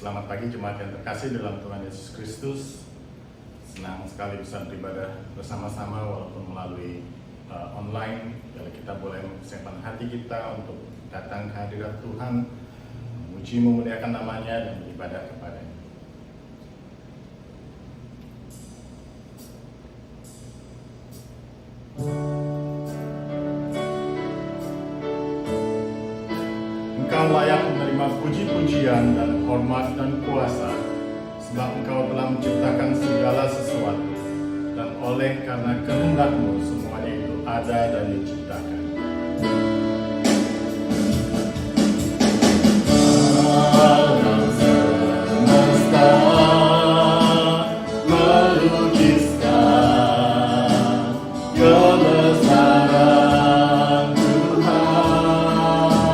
Selamat pagi jemaat yang terkasih dalam Tuhan Yesus Kristus. Senang sekali bisa beribadah bersama-sama walaupun melalui online. Jadi kita boleh mempersiapkan hati kita untuk datang ke hadirat Tuhan, memuji memuliakan namanya dan beribadah kepada-Nya. Engkau layak menerima puji-pujian dan hormat dan kuasa, sebab Engkau telah menciptakan segala sesuatu, dan oleh karena kehendak-Mu semuanya itu ada dan diciptakan. Alam semesta melukiskan kebesaran Tuhan,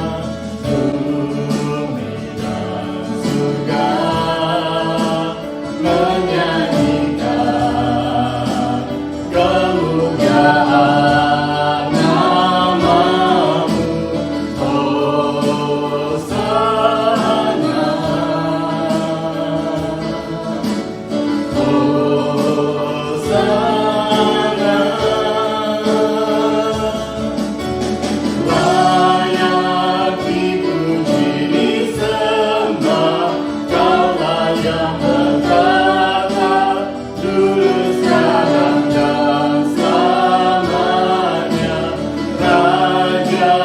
bumi dan surga menyanyikan kemuliaan nama-Mu, Hosana, Hosana. Layak dipuji disembah, Kaulah yang bertata dulu sekarang dan selamanya, Raja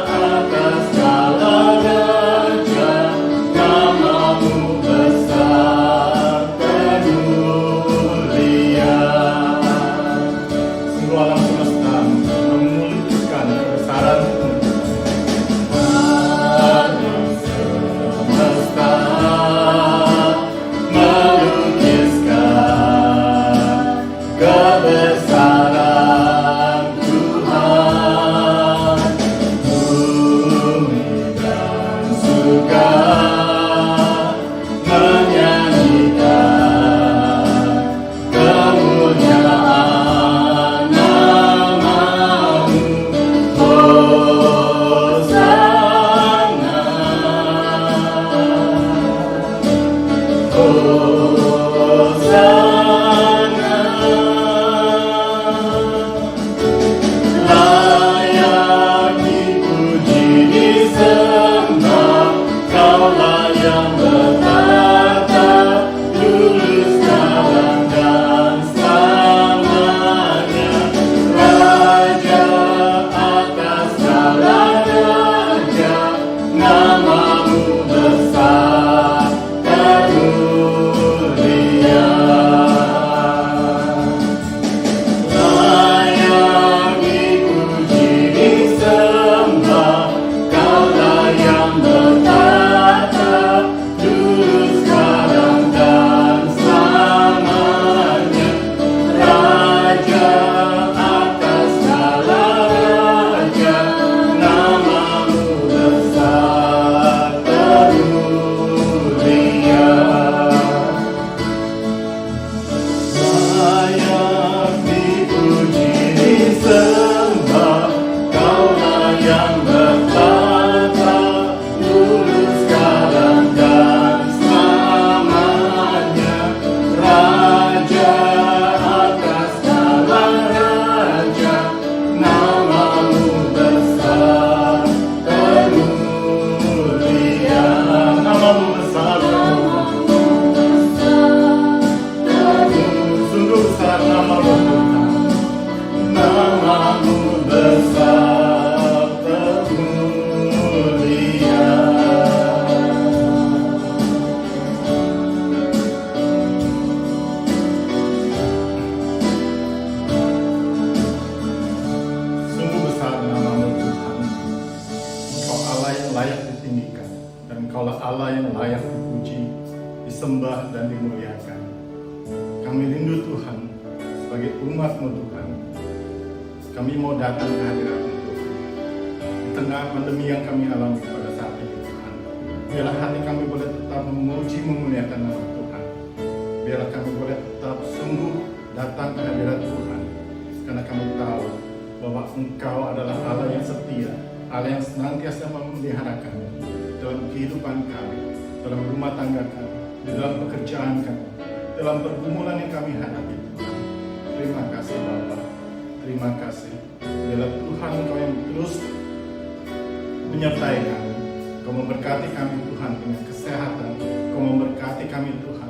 atas segala raja, nama-Mu besar kemuliaan. Sungguh alam semesta memulihkan kebesaran-Mu. Alam semesta melukiskan kebesaran Tuhan, bumi dan surga menyanyikan kemuliaan nama-Mu, Hosana, Hosana. Layak dipuji disembah, Kaulah yang bertata dulu sekarang dan selamanya, Raja atas segala raja, nama-Mu besar kemuliaan. Layak dipuji disembah, Kaulah yang bertata dulu sekarang dan selamanya, Raja atas segala raja, nama-Mu besar kemuliaan. Layak dipuji disembah, Kaulah yang bertata dulu sekarang dan selamanya, Raja atas segala raja, nama-Mu besar kemuliaan. Nama-Mu besar sungguh besar nama-Mu Tuhan. Nama-Mu besar kemuliaan. Sungguh besar nama-Mu Tuhan. Engkau Allah yang layak ditinggikan, dan Engkaulah Allah yang layak dipuji, disembah dan dimuliakan. Kami rindu Tuhan sebagai umat-Mu Tuhan. Kami mau datang ke hadirat-Mu Tuhan. Di tengah pandemi yang kami alami pada saat ini Tuhan, biarlah hati kami boleh tetap memuji memuliakan nama Tuhan. Biarlah kami boleh tetap sungguh datang ke hadirat Tuhan, karena kami tahu bahwa Engkau adalah Allah yang setia, Allah yang senantiasa memelihara kami dalam kehidupan kami, dalam rumah tangga kami, di dalam pekerjaan kami, dalam pergumulan yang kami hadapi Tuhan. Terima kasih Bapa, terima kasih. Biarlah Tuhan Engkau yang terus menyertai kami. Engkau memberkati kami Tuhan dengan kesehatan. Engkau memberkati kami Tuhan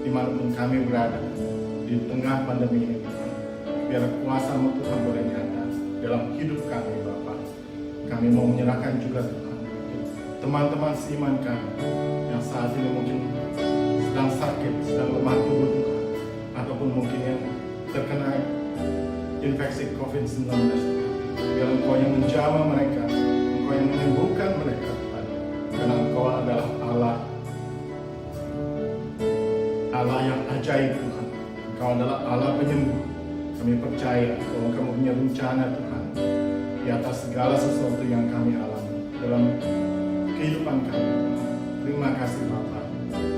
dimanapun kami berada di tengah pandemi ini Tuhan. Biar kuasa-Mu Tuhan boleh nyata dalam hidup kami Bapa. Kami mau menyerahkan juga Tuhan teman-teman seiman kami yang saat ini mungkin sedang sakit, sedang lemah tubuh Tuhan, ataupun mungkin yang terkena infeksi COVID-19 Tuhan. Biar Engkau yang menjamah mereka, Engkau yang menyembuhkan mereka Tuhan. Karena Engkau adalah Allah yang ajaib Tuhan. Engkau adalah Allah penyembuh. Kami percaya bahwa Kamu punya rencana Tuhan di atas segala sesuatu yang kami alami dalam kehidupan kami. Terima kasih Bapa,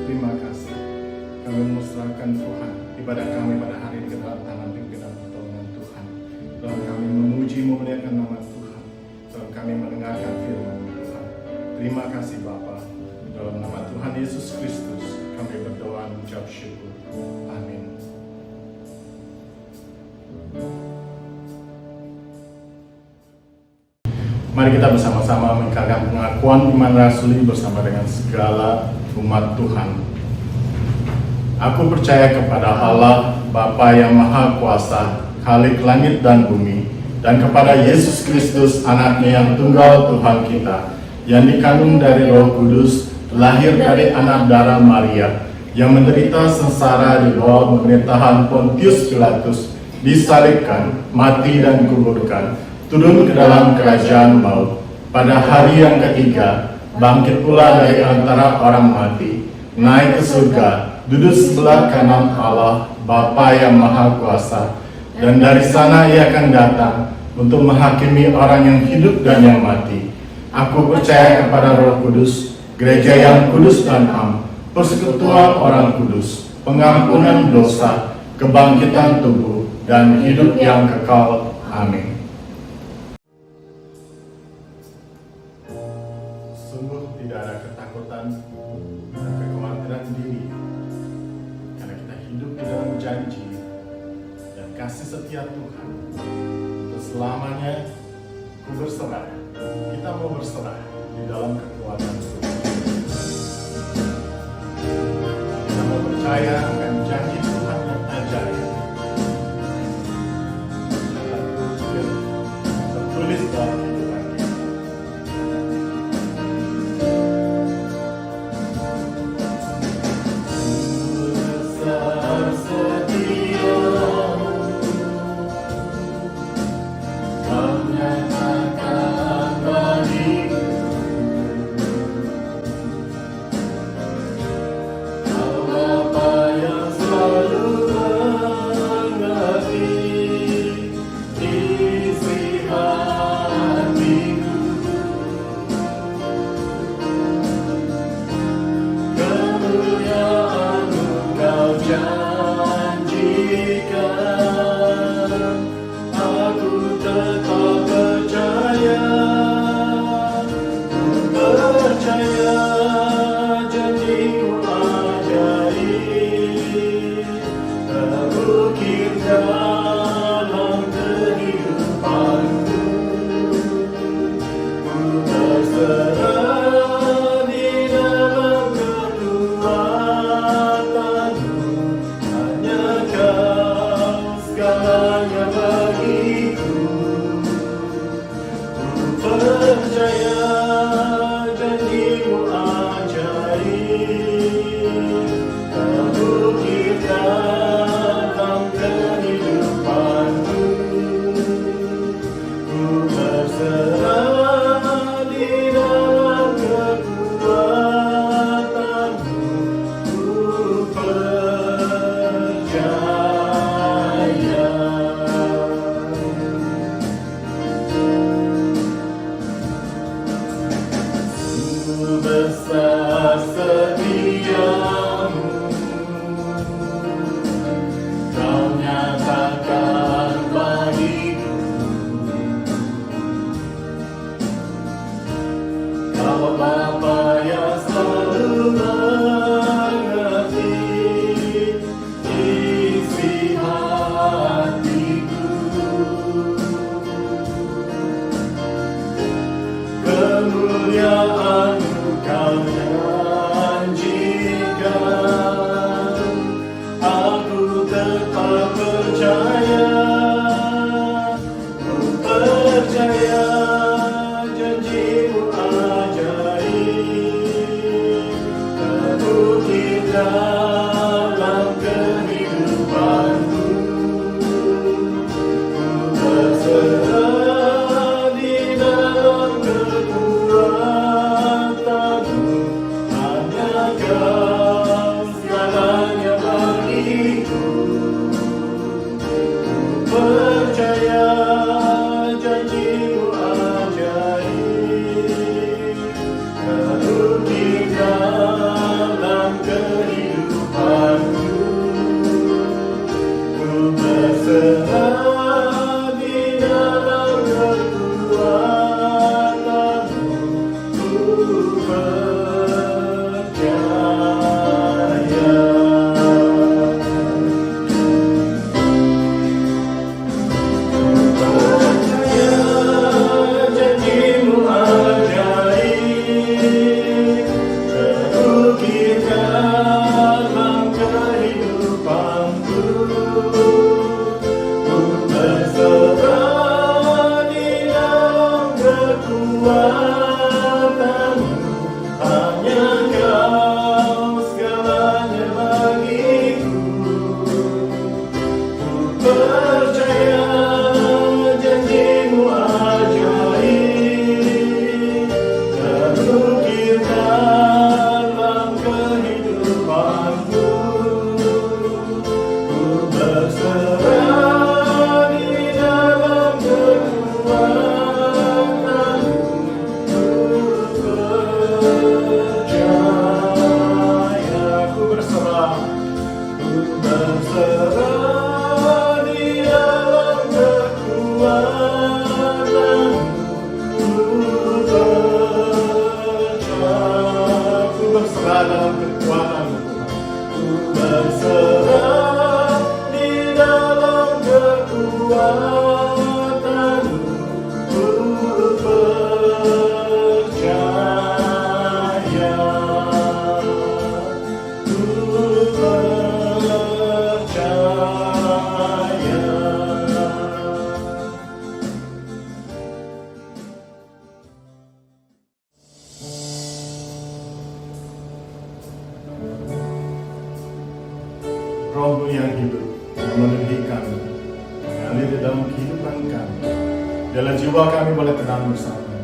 terima kasih. Kami menyerahkan Tuhan ibadah kami pada hari ini ke dalam tangan pimpinan pertolongan Tuhan. Dalam kami memuji memuliakan nama Tuhan, dalam kami mendengarkan firman Tuhan. Terima kasih Bapa. Dalam nama Tuhan Yesus Kristus kami berdoa mengucap syukur. Amin. Mari kita bersama-sama mengkaitkan pengakuan iman rasuli bersama dengan segala umat Tuhan. Aku percaya kepada Allah, Bapa yang Maha Kuasa, Khalik langit dan bumi, dan kepada Yesus Kristus, Anaknya yang tunggal Tuhan kita, yang dikandung dari Roh Kudus, lahir dari anak darah Maria, yang menderita sengsara di bawah pemerintahan Pontius Pilatus, disalibkan, mati dan dikuburkan, turun ke dalam kerajaan maut, pada hari yang ketiga bangkit pula dari antara orang mati, naik ke surga, duduk sebelah kanan Allah Bapa yang Maha Kuasa, dan dari sana Ia akan datang untuk menghakimi orang yang hidup dan yang mati. Aku percaya kepada Roh Kudus, gereja yang kudus dan am, persekutuan orang kudus, pengampunan dosa, kebangkitan tubuh, dan hidup yang kekal. Amin. Sungguh tidak ada ketakutan dan kekhawatiran diri, karena kita hidup di dalam janji dan kasih setia Tuhan. Untuk selamanya ku berserah, kita mau berserah di dalam kekuatan Tuhan. Kita mau percaya akan janji Tuhan yang ajaib. Tertulis dalam kehidupan kita. Bapa yang selalu terukir dalam kehidupanku. Ku berserah di dalam kekuatanmu, hanya Kau segalanya bagiku. Ku percaya janji-Mu ajaib, terukir dalam kehidupanku. Ku berserah di dalam kekuatanmu. Ku percaya, ku berserah di dalam kekuatanmu. Ku berserah dalam kekuatanmu. Ku berserah di dalam kekuatanmu. Ku percaya. Ku percaya. Roh-Mu yang hidup, yang meneguhi kami, mengalir di dalam kehidupan kami. Dalam jiwa kami boleh tenang bersama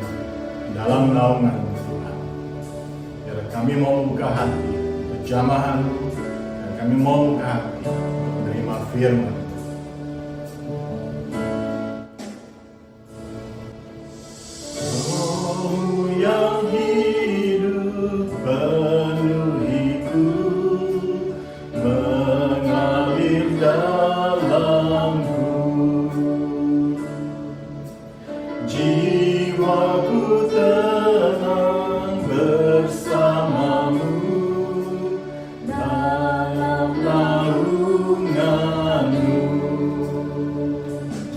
dalam naungan Tuhan. Biarlah kami mau membuka hati berjamahan-Mu, dan kami mau membuka hati untuk menerima firman. Roh-Mu yang hidup penuhiku, mengalir dalamku. Jiwaku tenang bersama-Mu dalam naungan-Mu.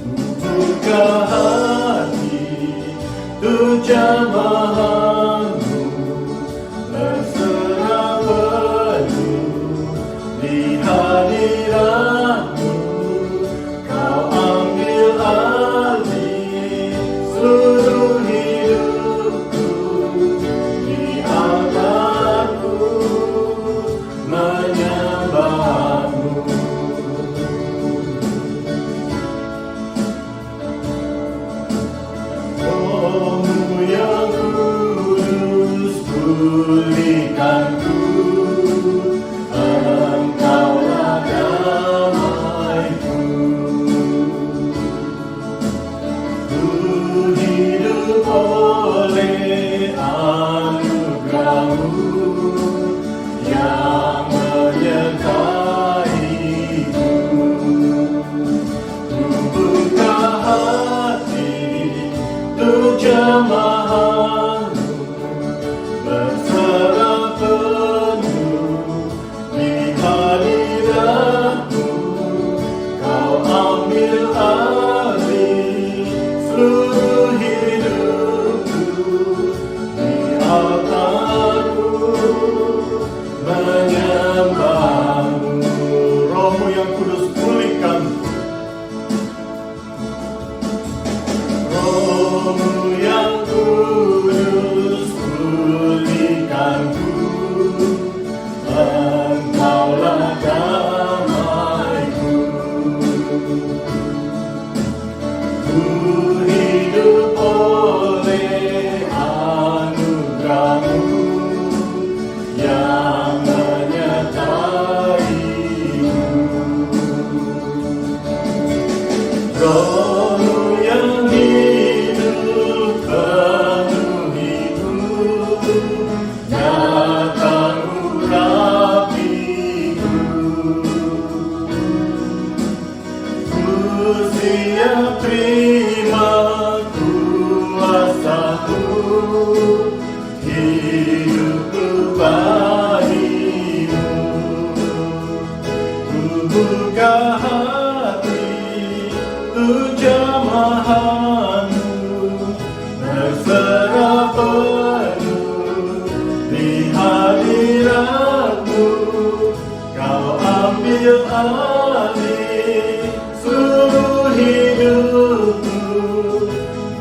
Ku buka hati untuk jamahan-Mu, berserah penuh di hadirat-Mu. Kau ambil alih seluruh hidupku, di altarku menyembah-Mu. Roh-Mu yang kudus pulihkanku, Engkaulah damaiku. Ku hidup oleh anugerah-Mu yang menyertaiku. Ku buka hati untuk jamahan-Mu, berserah penuh di hadirat-Mu. Kau ambil alih seluruh hidupku, di altarku menyembah-Mu. Roh-Mu yang kudus pulihkanku. Roh-Mu yang kudus pulihkanku, Engkaulah damaiku. Ku hidup oleh anugerah-Mu yang menyertaiku. Roh-Mu yang hidup penuhiku, datang urapiku. Ku siap terima kuasa-Mu, hidupku bagimu. Ku buka hati untuk jamahan-Mu, berserah penuh di hadiratmu, kau ambil alih seluruh hidupku.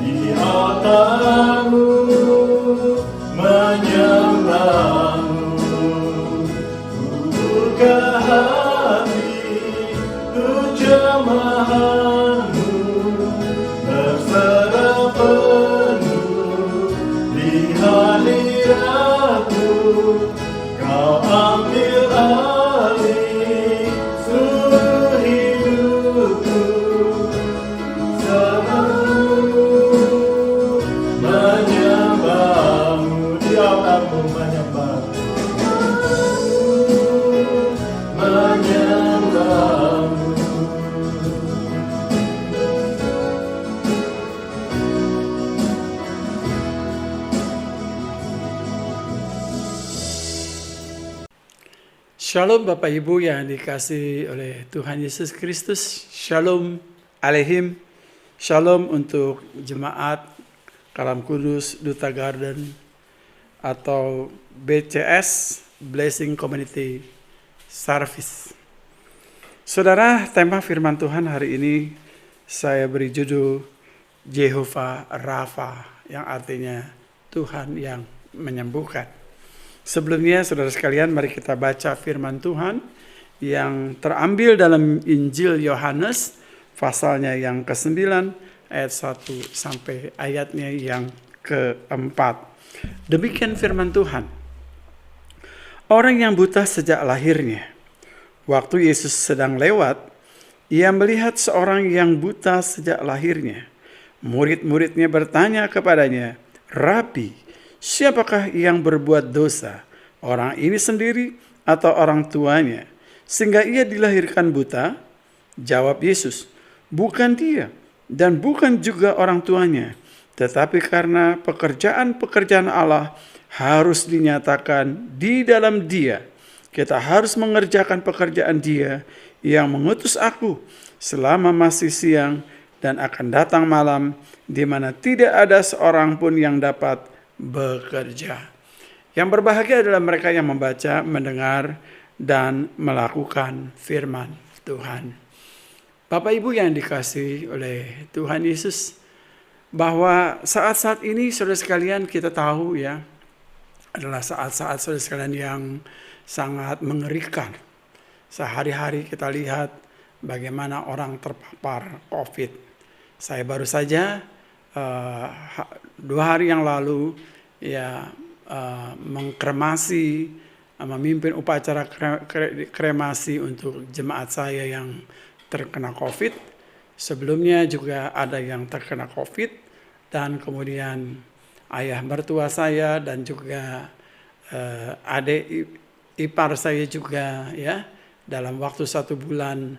Di altarmu menyembahmu, ku buka hati untuk jemaatmu, berserah penuh di hadiratmu, kau ambil alih seluruh hidupku. Selalu menyembahmu, di altarmu menyembahmu, menyembahmu. Shalom Bapak Ibu yang dikasihi oleh Tuhan Yesus Kristus. Shalom Aleihim. Shalom untuk jemaat Kalam Kudus Duta Garden atau BCS, Blessing Community Service. Saudara, tema firman Tuhan hari ini saya beri judul Jehovah Rafa, yang artinya Tuhan yang menyembuhkan. Sebelumnya saudara sekalian, mari kita baca firman Tuhan yang terambil dalam Injil Yohanes pasalnya yang ke-9 ayat 1 sampai ayatnya yang ke-4. Demikian firman Tuhan. Orang yang buta sejak lahirnya. Waktu Yesus sedang lewat, ia melihat seorang yang buta sejak lahirnya. Murid-muridnya bertanya kepadanya, "Rabi, siapakah yang berbuat dosa, orang ini sendiri atau orang tuanya, sehingga ia dilahirkan buta?" Jawab Yesus, "Bukan dia dan bukan juga orang tuanya, tetapi karena pekerjaan-pekerjaan Allah harus dinyatakan di dalam dia. Kita harus mengerjakan pekerjaan dia yang mengutus aku selama masih siang, dan akan datang malam di mana tidak ada seorang pun yang dapat bekerja." Yang berbahagia adalah mereka yang membaca, mendengar, dan melakukan firman Tuhan. Bapak Ibu yang dikasihi oleh Tuhan Yesus, bahwa saat-saat ini saudara sekalian kita tahu ya, adalah saat-saat saudara sekalian yang sangat mengerikan. Sehari-hari kita lihat bagaimana orang terpapar COVID. Saya baru saja 2 hari yang lalu ya mengkremasi, memimpin upacara kremasi untuk jemaat saya yang terkena COVID. Sebelumnya juga ada yang terkena COVID, dan kemudian ayah mertua saya dan juga adik ipar saya juga ya, dalam waktu 1 bulan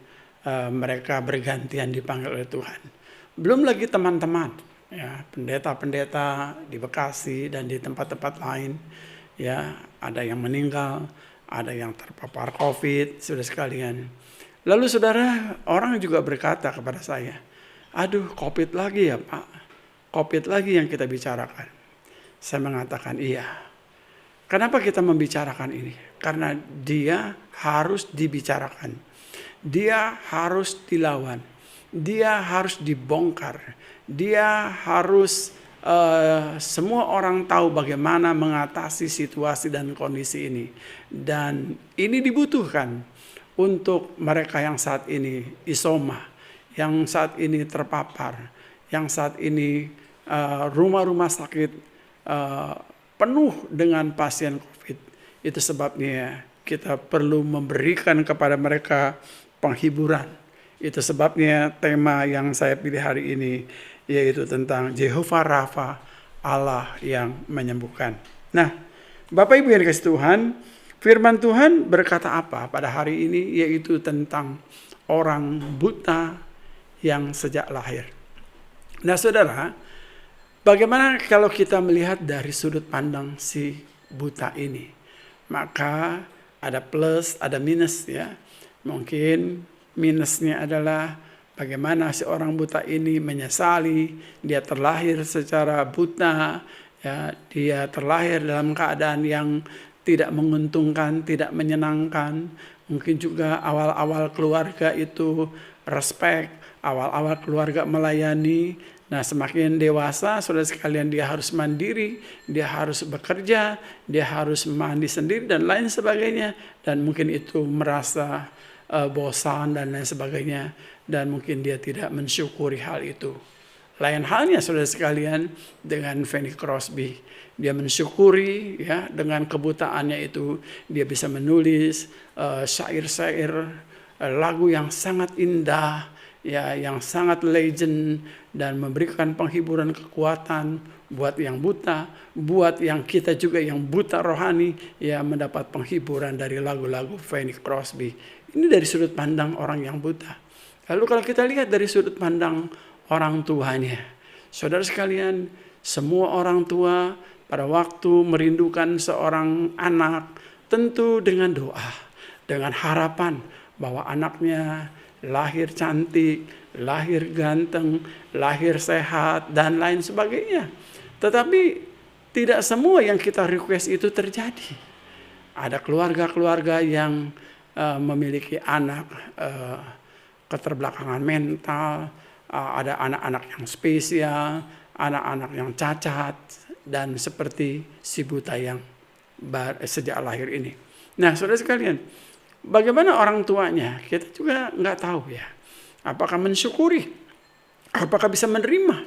mereka bergantian dipanggil oleh Tuhan. Belum lagi teman-teman ya, pendeta-pendeta di Bekasi dan di tempat-tempat lain ya, ada yang meninggal, ada yang terpapar COVID, saudara sekalian. Lalu saudara, orang juga berkata kepada saya, "Aduh, COVID lagi ya Pak, COVID lagi yang kita bicarakan." Saya mengatakan iya. Kenapa kita membicarakan ini? Karena dia harus dibicarakan, dia harus dilawan, dia harus dibongkar. Dia harus semua orang tahu bagaimana mengatasi situasi dan kondisi ini. Dan ini dibutuhkan untuk mereka yang saat ini isoma, yang saat ini terpapar, yang saat ini rumah-rumah sakit penuh dengan pasien COVID. Itu sebabnya kita perlu memberikan kepada mereka penghiburan. Itu sebabnya tema yang saya pilih hari ini yaitu tentang Jehovah Rafa, Allah yang menyembuhkan. Nah, Bapak Ibu yang dikasihi Tuhan, firman Tuhan berkata apa pada hari ini, yaitu tentang orang buta yang sejak lahir. Nah saudara, bagaimana kalau kita melihat dari sudut pandang si buta ini? Maka ada plus, ada minus ya. Mungkin minusnya adalah bagaimana si orang buta ini menyesali dia terlahir secara buta, ya, dia terlahir dalam keadaan yang tidak menguntungkan, tidak menyenangkan. Mungkin juga awal-awal keluarga itu respect, awal-awal keluarga melayani. Nah, semakin dewasa, saudara sekalian, dia harus mandiri, dia harus bekerja, dia harus mandi sendiri dan lain sebagainya. Dan mungkin itu merasa bosan dan lain sebagainya. Dan mungkin dia tidak mensyukuri hal itu. Lain halnya saudara sekalian dengan Fanny Crosby. Dia mensyukuri, ya, dengan kebutaannya itu dia bisa menulis syair-syair, lagu yang sangat indah, ya, yang sangat legend dan memberikan penghiburan, kekuatan buat yang buta, buat yang kita juga yang buta rohani, ya, mendapat penghiburan dari lagu-lagu Fanny Crosby. Ini dari sudut pandang orang yang buta. Lalu kalau kita lihat dari sudut pandang orang tuanya, saudara sekalian, semua orang tua pada waktu merindukan seorang anak, tentu dengan doa, dengan harapan bahwa anaknya lahir cantik, lahir ganteng, lahir sehat, dan lain sebagainya. Tetapi tidak semua yang kita request itu terjadi. Ada keluarga-keluarga yang memiliki anak keterbelakangan mental, ada anak-anak yang spesial, anak-anak yang cacat, dan seperti si buta yang sejak lahir ini. Nah, saudara sekalian, bagaimana orang tuanya? Kita juga nggak tahu, ya. Apakah mensyukuri? Apakah bisa menerima?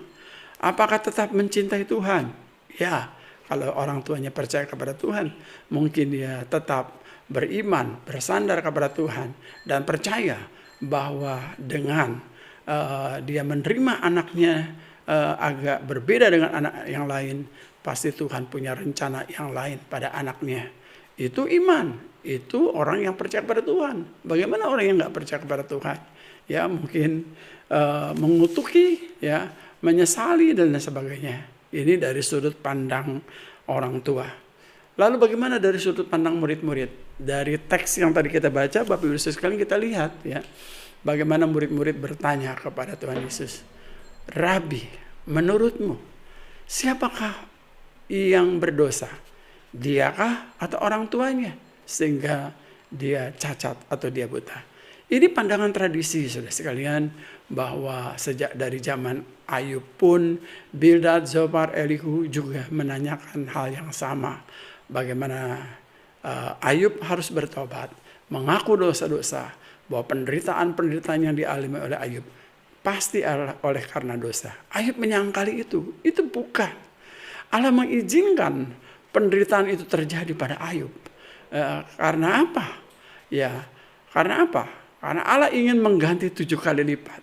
Apakah tetap mencintai Tuhan? Ya, kalau orang tuanya percaya kepada Tuhan, mungkin dia tetap beriman, bersandar kepada Tuhan, dan percaya bahwa dengan dia menerima anaknya agak berbeda dengan anak yang lain, pasti Tuhan punya rencana yang lain pada anaknya. Itu iman, itu orang yang percaya kepada Tuhan. Bagaimana orang yang nggak percaya kepada Tuhan? Ya, mungkin mengutuki, ya, menyesali dan sebagainya. Ini dari sudut pandang orang tua. Lalu bagaimana dari sudut pandang murid-murid? Dari teks yang tadi kita baca, Bapak Ibu sekalian, kita lihat, ya, bagaimana murid-murid bertanya kepada Tuhan Yesus, Rabi, menurutmu siapakah yang berdosa? Diakah atau orang tuanya sehingga dia cacat atau dia buta? Ini pandangan tradisi, saudara sekalian, bahwa sejak dari zaman Ayub pun Bildad, Zophar, Elihu juga menanyakan hal yang sama. Bagaimana Ayub harus bertobat, mengaku dosa-dosa, bahwa penderitaan-penderitaan yang dialami oleh Ayub pasti oleh karena dosa. Ayub menyangkali itu bukan. Allah mengizinkan penderitaan itu terjadi pada Ayub. Karena apa? Ya, karena apa? Karena Allah ingin mengganti 7 kali lipat.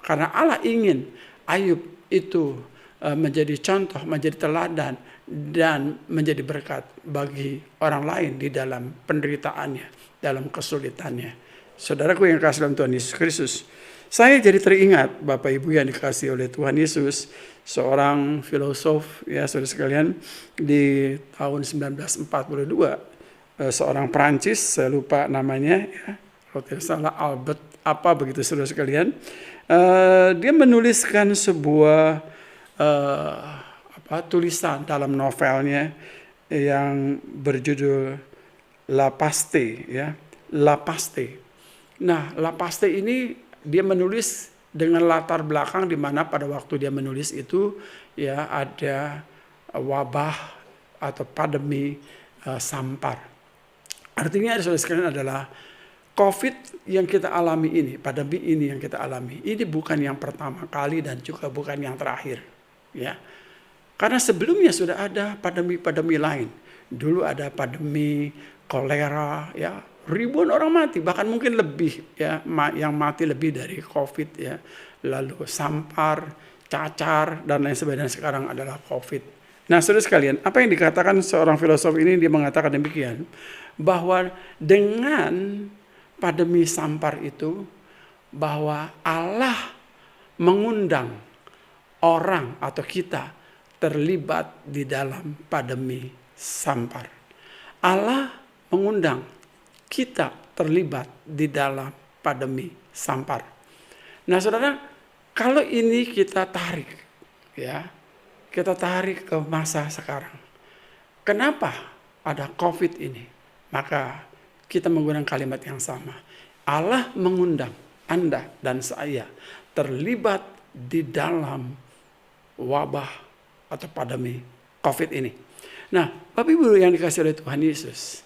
Karena Allah ingin Ayub itu menjadi contoh, menjadi teladan, dan menjadi berkat bagi orang lain di dalam penderitaannya, dalam kesulitannya. Saudaraku yang kasih dalam Tuhan Yesus Kristus, saya jadi teringat Bapak Ibu yang dikasih oleh Tuhan Yesus, seorang filosof, ya saudara sekalian, di tahun 1942, seorang Perancis, saya lupa namanya, ya, kalau tidak salah Albert apa begitu saudara sekalian, dia menuliskan sebuah tulisan dalam novelnya yang berjudul La Paste, ya, La Paste. Nah, La Paste ini dia menulis dengan latar belakang di mana pada waktu dia menulis itu, ya, ada wabah atau pandemi sampar. Artinya saudara sekalian adalah COVID yang kita alami ini, pandemi ini yang kita alami, ini bukan yang pertama kali dan juga bukan yang terakhir, ya. Karena sebelumnya sudah ada pandemi-pandemi lain. Dulu ada pandemi kolera, ya, ribuan orang mati, bahkan mungkin lebih, ya, yang mati lebih dari COVID, ya. Lalu sampar, cacar, dan lain sebagainya. Sekarang adalah COVID. Nah, saudara sekalian, apa yang dikatakan seorang filosof ini, dia mengatakan demikian, bahwa dengan pandemi sampar itu, bahwa Allah mengundang orang atau kita terlibat di dalam pandemi sampar. Allah mengundang kita terlibat di dalam pandemi sampar. Nah, saudara, kalau ini kita tarik, ya, kita tarik ke masa sekarang. Kenapa ada COVID ini? Maka kita menggunakan kalimat yang sama. Allah mengundang Anda dan saya terlibat di dalam wabah atau pandemi COVID ini. Nah, Bapak Ibu yang dikasih oleh Tuhan Yesus,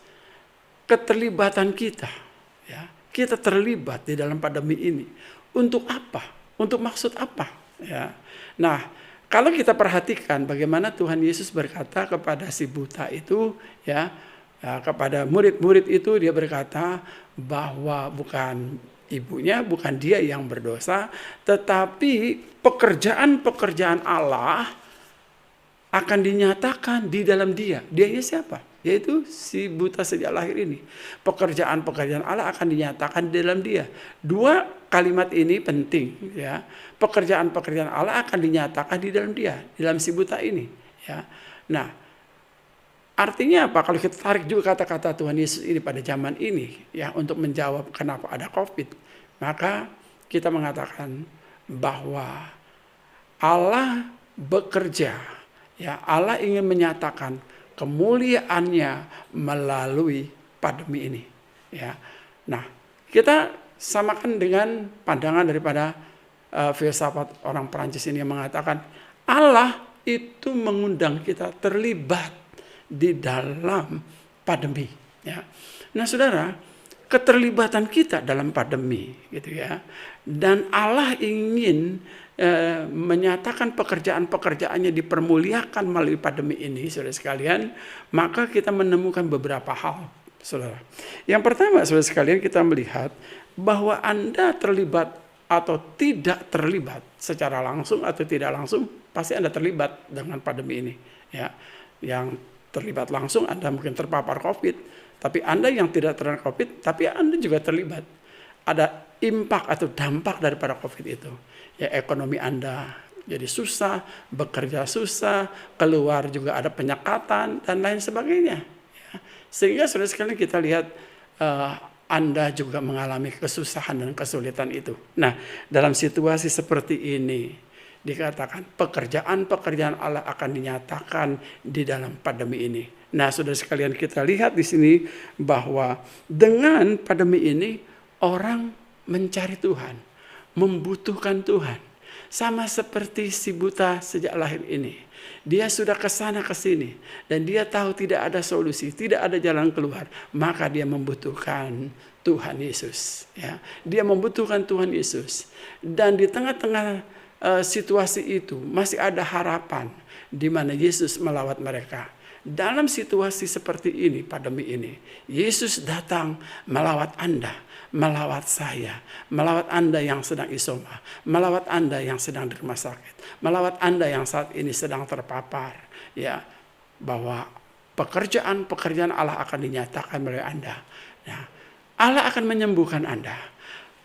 keterlibatan kita, ya, kita terlibat di dalam pandemi ini. Untuk apa? Untuk maksud apa? Ya. Nah, kalau kita perhatikan bagaimana Tuhan Yesus berkata kepada si buta itu, ya, kepada murid-murid itu dia berkata bahwa bukan ibunya, bukan dia yang berdosa, tetapi pekerjaan-pekerjaan Allah akan dinyatakan di dalam dia. Dianya siapa? Yaitu si buta sejak lahir ini. Pekerjaan-pekerjaan Allah akan dinyatakan di dalam dia. Dua kalimat ini penting, ya. Pekerjaan-pekerjaan Allah akan dinyatakan di dalam dia, di dalam si buta ini, ya. Nah, artinya apa? Kalau kita tarik juga kata-kata Tuhan Yesus ini pada zaman ini, ya, untuk menjawab kenapa ada COVID, maka kita mengatakan bahwa Allah bekerja, ya, Allah ingin menyatakan kemuliaannya melalui pandemi ini, ya. Nah, kita samakan dengan pandangan daripada filsafat orang Perancis ini yang mengatakan Allah itu mengundang kita terlibat di dalam pandemi, ya. Nah, saudara, keterlibatan kita dalam pandemi, gitu ya, dan Allah ingin menyatakan pekerjaan-pekerjaannya dipermuliakan melalui pandemi ini, saudara sekalian, maka kita menemukan beberapa hal, saudara. Yang pertama, saudara sekalian, kita melihat bahwa Anda terlibat atau tidak terlibat secara langsung atau tidak langsung, pasti Anda terlibat dengan pandemi ini, ya. Yang terlibat langsung Anda mungkin terpapar COVID, tapi Anda yang tidak terkena COVID, tapi Anda juga terlibat. Ada impak atau dampak daripada COVID itu. Ya, ekonomi Anda jadi susah, bekerja susah, keluar juga ada penyekatan dan lain sebagainya. Ya. Sehingga saudara sekalian kita lihat Anda juga mengalami kesusahan dan kesulitan itu. Nah, dalam situasi seperti ini dikatakan pekerjaan-pekerjaan Allah akan dinyatakan di dalam pandemi ini. Nah, saudara sekalian kita lihat di sini bahwa dengan pandemi ini orang mencari Tuhan, membutuhkan Tuhan. Sama seperti si buta sejak lahir ini. Dia sudah ke sana ke sini dan dia tahu tidak ada solusi, tidak ada jalan keluar, maka dia membutuhkan Tuhan Yesus, ya. Dia membutuhkan Tuhan Yesus. Dan di tengah-tengah situasi itu masih ada harapan di mana Yesus melawat mereka. Dalam situasi seperti ini, pandemi ini, Yesus datang melawat Anda, melawat saya, melawat Anda yang sedang isoma, melawat Anda yang sedang di rumah sakit, melawat Anda yang saat ini sedang terpapar, ya, bahwa pekerjaan-pekerjaan Allah akan dinyatakan melalui Anda. Nah, Allah akan menyembuhkan Anda.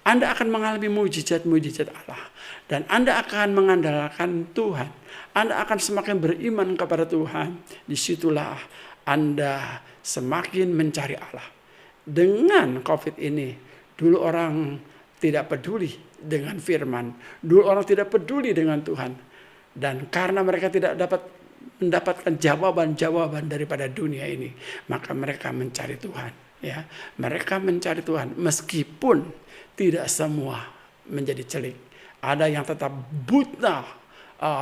Anda akan mengalami mujizat-mujizat Allah. Dan Anda akan mengandalkan Tuhan. Anda akan semakin beriman kepada Tuhan. Disitulah Anda semakin mencari Allah. Dengan COVID ini, dulu orang tidak peduli dengan firman. Dulu orang tidak peduli dengan Tuhan. Dan karena mereka tidak dapat mendapatkan jawaban-jawaban daripada dunia ini, maka mereka mencari Tuhan. Ya, mereka mencari Tuhan meskipun tidak semua menjadi celik. Ada yang tetap buta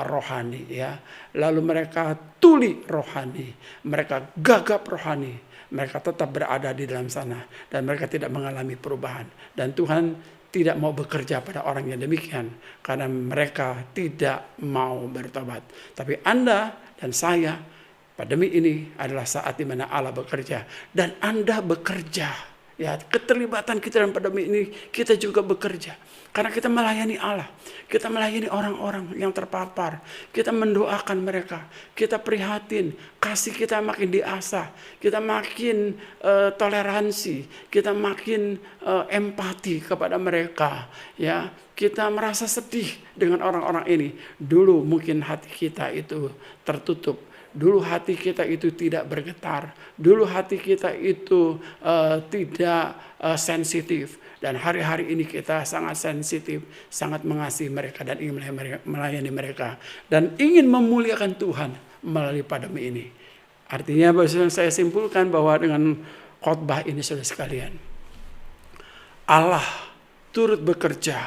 rohani, ya. Lalu mereka tuli rohani, mereka gagap rohani, mereka tetap berada di dalam sana dan mereka tidak mengalami perubahan. Dan Tuhan tidak mau bekerja pada orang yang demikian karena mereka tidak mau bertobat. Tapi Anda dan saya, pandemi ini adalah saat di mana Allah bekerja dan Anda bekerja. Ya, keterlibatan kita dalam pandemi ini, kita juga bekerja. Karena kita melayani Allah. Kita melayani orang-orang yang terpapar. Kita mendoakan mereka. Kita prihatin. Kasih kita makin diasah. Kita makin toleransi. Kita makin empati kepada mereka. Ya, kita merasa sedih dengan orang-orang ini. Dulu mungkin hati kita itu tertutup. Dulu hati kita itu tidak bergetar. Dulu hati kita itu tidak sensitif. Dan hari-hari ini kita sangat sensitif, sangat mengasihi mereka dan ingin melayani mereka. Dan ingin memuliakan Tuhan melalui pandemi ini. Artinya saya simpulkan bahwa dengan khotbah ini saudara sekalian, Allah turut bekerja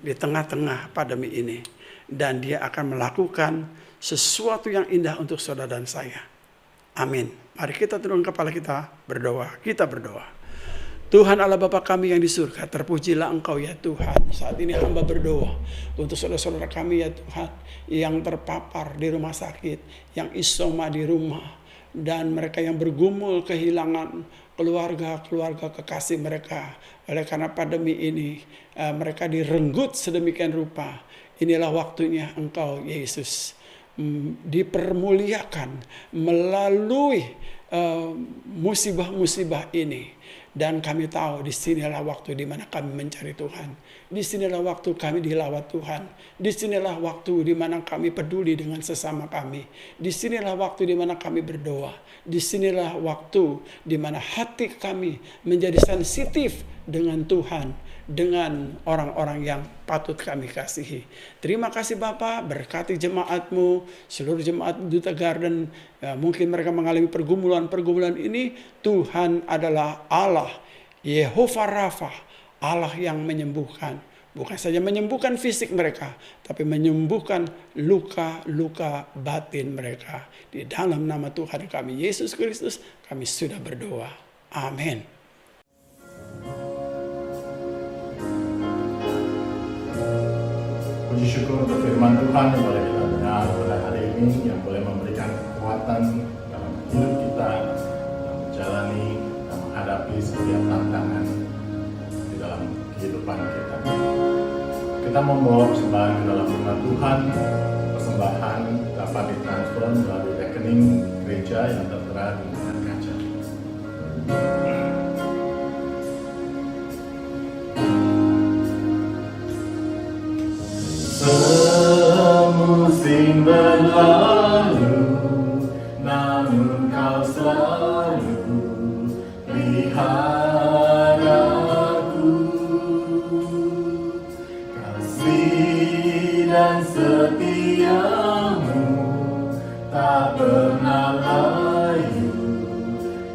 di tengah-tengah pandemi ini. Dan dia akan melakukan sesuatu yang indah untuk saudara dan saya. Amin. Mari kita turunkan kepala kita berdoa. Kita berdoa. Tuhan Allah Bapa kami yang di surga, terpujilah Engkau ya Tuhan. Saat ini hamba berdoa untuk saudara-saudara kami ya Tuhan, yang terpapar di rumah sakit, yang isoma di rumah, dan mereka yang bergumul kehilangan keluarga kekasih mereka. Oleh karena pandemi ini, mereka direnggut sedemikian rupa. Inilah waktunya Engkau Yesus dipermuliakan melalui musibah-musibah ini. Dan kami tahu disinilah waktu di mana kami mencari Tuhan. Disinilah waktu kami dilawat Tuhan. Disinilah waktu di mana kami peduli dengan sesama kami. Disinilah waktu di mana kami berdoa. Disinilah waktu di mana hati kami menjadi sensitif dengan Tuhan, dengan orang-orang yang patut kami kasihi. Terima kasih Bapa, berkati jemaat-Mu, seluruh jemaat Duta Garden. Mungkin mereka mengalami pergumulan ini. Tuhan adalah Allah, Yehovah Rafa, Allah yang menyembuhkan. Bukan saja menyembuhkan fisik mereka, tapi menyembuhkan luka-luka batin mereka. Di dalam nama Tuhan kami Yesus Kristus, kami sudah berdoa. Amin. Puji syukur untuk firman Tuhan yang boleh kita dengar pada hari ini, yang boleh memberikan kekuatan dalam hidup kita, dalam menjalani dan menghadapi setiap tantangan di dalam kehidupan kita. Kita membawa persembahan ke dalam rumah Tuhan. Persembahan dapat ditransfer melalui rekening gereja yang tertera di depan kaca. Semusim berlalu, namun Kau selalu pelihara aku. Kasih dan setiamu tak pernah layu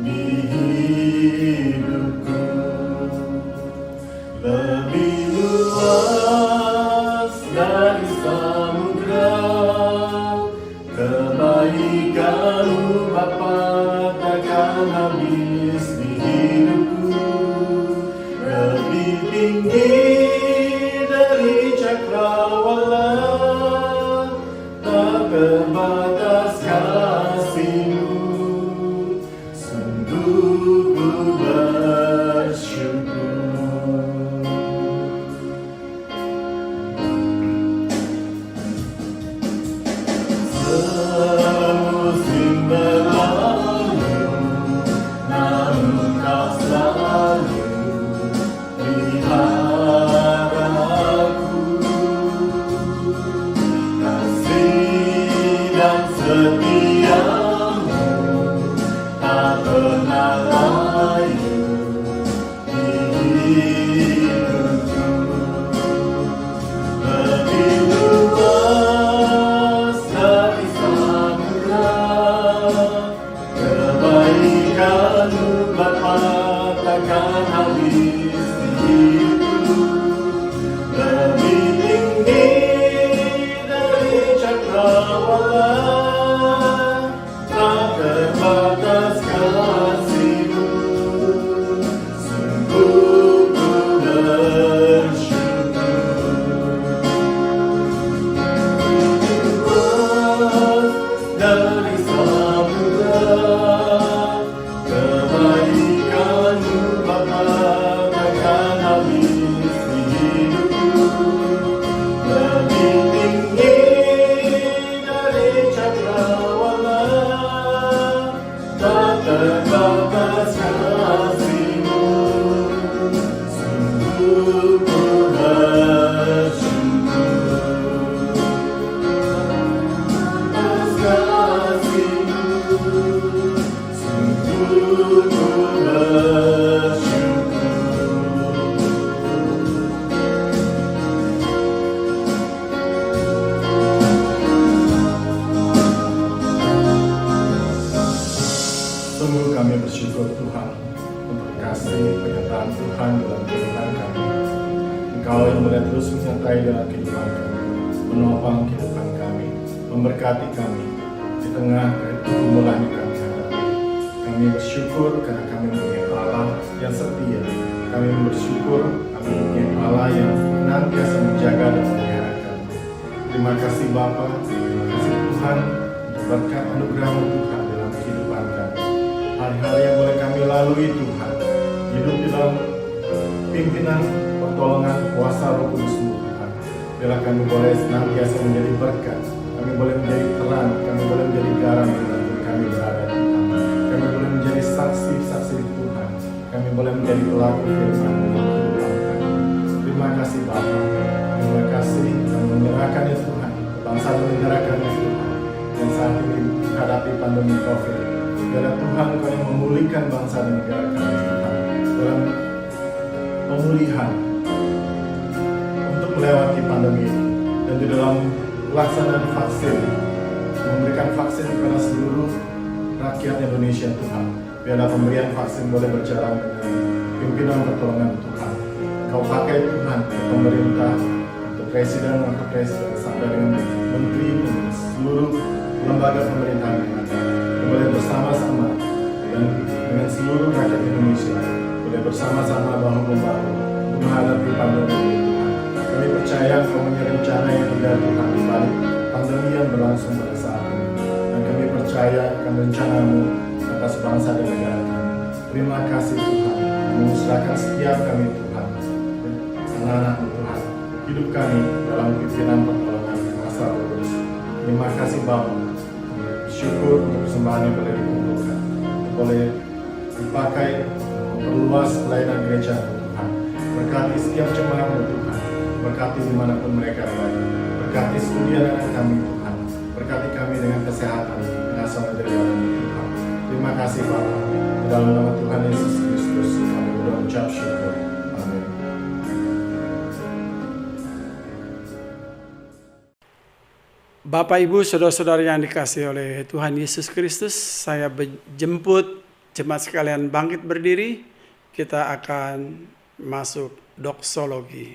di hidupku. Lebih luas dari samudra, kebaikan-Mu Bapa takkan habis di hidupku. Lebih tinggi dari cakrawala, tak terbatas kasih-Mu. Sungguh ku bersyukur. Semusim berlalu, namun Kau selalu pelihara aku. Kasih dan setiamu tak pernah layu di hidupku. Lebih luas dari samudra, kebaikan-Mu Bapa takkan habis di hidupku. Lebih tinggi dari cakrawala, tak terbatas kasih-Mu. Sungguh ku bersyukur. Luas dari samudra, kebaikan-Mu Bapa takkan habis di hidupku. Lebih tinggi dari cakrawala, tak terbatas kasih-Mu. Sungguh ku bersyukur atas kasih Sungguh kami bersyukur Tuhan untuk kasih penyertaan Tuhan dalam kehidupan kami. Engkau yang boleh terus menyertai dalam kehidupan kami, menopang kehidupan kami, memberkati kami di tengah pergumulan yang kami hadapi. Kami bersyukur karena kami mempunyai Allah yang setia. Kami bersyukur kami mempunyai Allah yang senantiasa menjaga dan memelihara kami. Terima kasih Bapa, terima kasih Tuhan untuk berkat anugerah-Mu Tuhan dalam kehidupan kami. Hari-hari yang boleh kami lalui Tuhan, hidup di dalam pimpinan pertolongan kuasa Roh Kudus-Mu Tuhan. Biarlah kami boleh senantiasa menjadi berkat, kami boleh menjadi terang, kami boleh menjadi garam dimanapun kami berada Tuhan. Kami boleh menjadi saksi-saksi Tuhan, kami boleh menjadi pelaku firman dalam kehidupan kami. Terima kasih Bapa, terima kasih kami menyerahkan ya Tuhan, bangsa menyerahkan ya Tuhan, yang saat ini menghadapi pandemi COVID. Biarlah Tuhan Kau yang memulihkan bangsa dan negara kami Tuhan, dalam pemulihan untuk melewati pandemi ini, dan di dalam pelaksanaan vaksin, memberikan vaksin kepada seluruh rakyat Indonesia Tuhan. Biarlah pemberian vaksin boleh berjalan dengan pimpinan pertolongan Tuhan. Kau pakai Tuhan untuk pemerintah, untuk presiden, wakil presiden, sampai dengan menteri dan seluruh lembaga pemerintahan yang ada. Boleh bersama-sama dan dengan seluruh rakyat Indonesia boleh bersama-sama bahu-membahu menghadapi pandemi ini Tuhan. Kami percaya Kau punya rencana yang indah Tuhan di balik pandemi yang berlangsung pada saat ini, dan kami percaya akan rencana-Mu atas bangsa dan negara kami. Terima kasih Tuhan, kami serahkan setiap kami Tuhan, anak-anak-Mu Tuhan, hidup kami dalam pimpinan pertolongan kuasa Roh Kudus. Terima kasih Bapa, syukur untuk persembahan yang boleh dikumpulkan, boleh dipakai memperluas pelayanan gereja Tuhan. Berkati setiap jemaat Tuhan, berkati dimanapun mereka berada, berkati studi anak kami Tuhan, berkati kami dengan kesehatan yang asal dari dalam Tuhan. Terima kasih Bapa, dalam nama Tuhan Yesus Kristus kami berucap syukur. Amin. Bapak, Ibu, Saudara-saudara yang dikasihi oleh Tuhan Yesus Kristus, saya jemput jemaat sekalian bangkit berdiri. Kita akan masuk doksologi.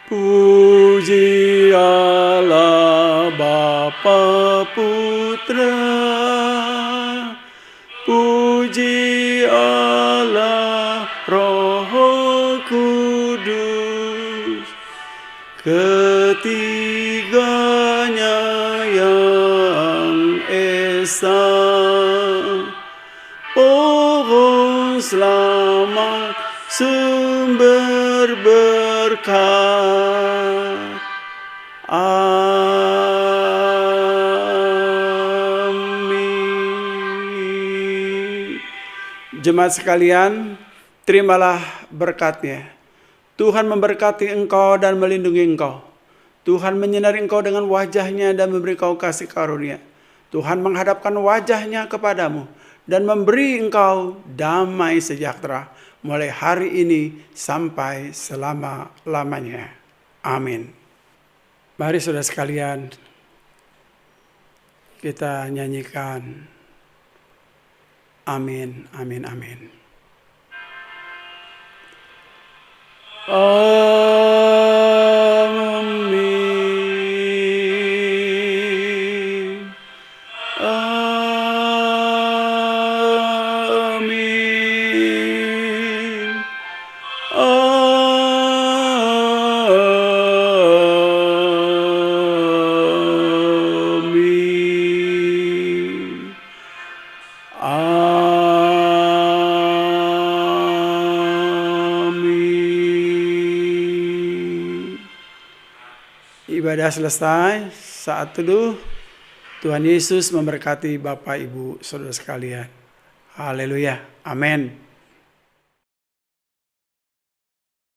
Puji Allah Bapa Putra, puji Allah Roh Kudus, ketiganya yang esa. Pohon selamat, sumber berkat. Amin. Jemaat sekalian, terimalah berkat-Nya. Tuhan memberkati engkau dan melindungi engkau. Tuhan menyinari engkau dengan wajah-Nya dan memberi engkau kasih karunia. Tuhan menghadapkan wajah-Nya kepadamu dan memberi engkau damai sejahtera mulai hari ini sampai selama-lamanya. Amin. Mari saudara sekalian, kita nyanyikan amin, amin, amin. Amin. Amin. Ibadah selesai, saat teduh. Tuhan Yesus memberkati Bapak, Ibu, Saudara sekalian. Haleluya. Amin.